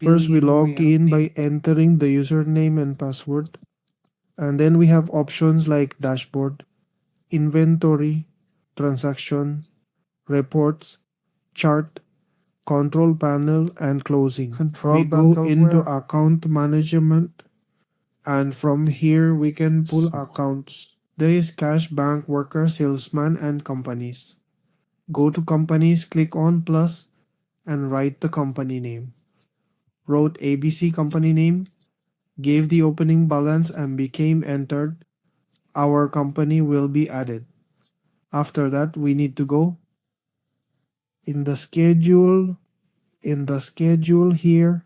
First, we log in by entering the username and password. And then we have options like dashboard, inventory, transaction, reports, chart, control panel, and closing. We go into account management, and from here we can pull accounts. There is cash, bank, worker, salesman, and companies. Go to companies, click on plus, and write the company name. Wrote ABC company name, gave the opening balance and became entered. Our company will be added. After that, we need to go in the schedule. In the schedule here,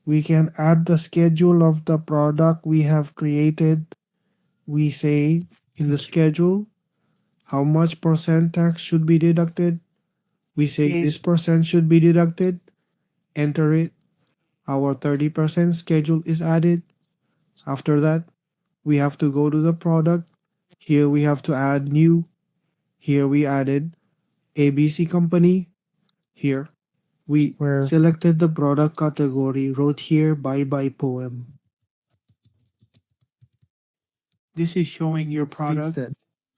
we can add the schedule of the product we have created. We say in the schedule how much percent tax should be deducted. We say this percent should be deducted. Enter it. Our 30% schedule is added. After that, we have to go to the product. Here we have to add new. Here we added ABC company. Here we selected the product category, wrote here bye bye poem. This is showing your product.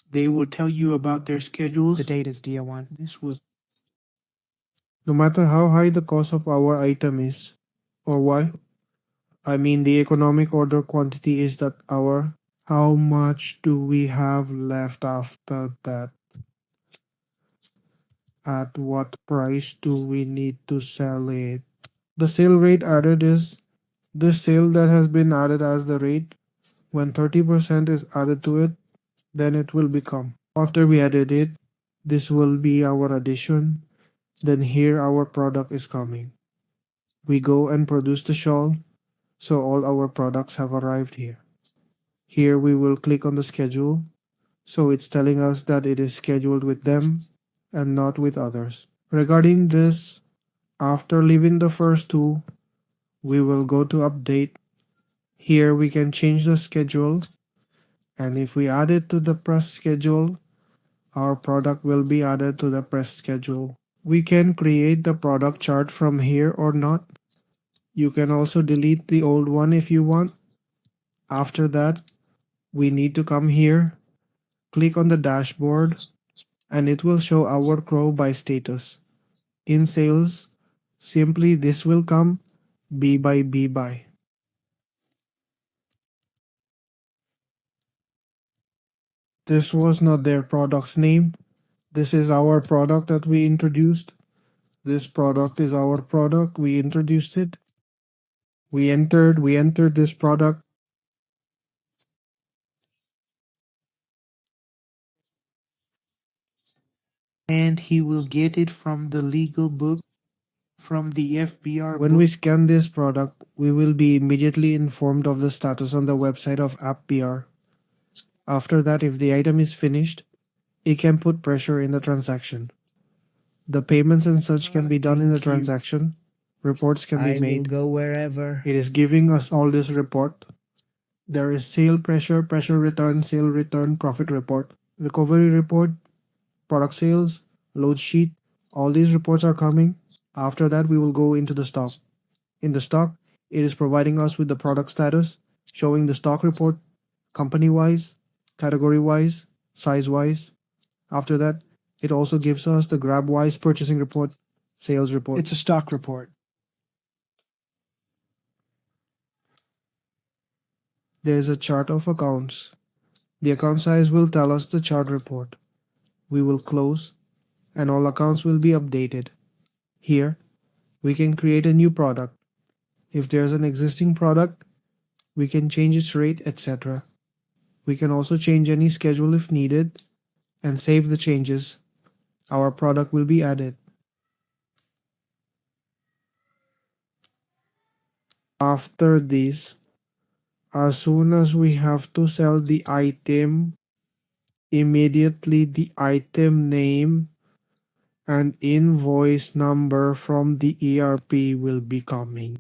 They will tell you about their schedules. The date is DO1. No matter how high the cost of our item is, or why, I mean the economic order quantity is that our, how much do we have left after that? At what price do we need to sell it? The sale rate added is the sale that has been added as the rate. When 30% is added to it, then it will become. After we added it, this will be our addition. Then here our product is coming. We go and produce the shawl, so all our products have arrived here. Here we will click on the schedule, so it's telling us that it is scheduled with them and not with others. Regarding this, after leaving the first two, we will go to update. Here we can change the schedule, and if we add it to the press schedule, our product will be added to the press schedule. We can create the product chart from here or not. You can also delete the old one if you want. After that, we need to come here, click on the dashboard, and it will show our crow by status. In sales, simply this will come B by B by. This was not their product's name. This is our product that we introduced. This product is our product. We introduced it. We entered this product. And he will get it from the legal book from the FBR. When we scan this product, we will be immediately informed of the status on the website of FBR. After that, if the item is finished, it can put pressure in the transaction. The payments and such can be done in the transaction. Reports can be made. Go wherever. It is giving us all this report. There is sale pressure, pressure return, sale return, profit report, recovery report, product sales, load sheet. All these reports are coming. After that, we will go into the stock. In the stock, it is providing us with the product status, showing the stock report, company-wise, category-wise, size-wise. After that, it also gives us the grab-wise purchasing report, sales report. It's a stock report. There is a chart of accounts. The account size will tell us the chart report. We will close, and all accounts will be updated. Here, we can create a new product. If there's an existing product, we can change its rate, etc. We can also change any schedule if needed and save the changes. Our product will be added. After this, as soon as we have to sell the item, immediately the item name and invoice number from the ERP will be coming.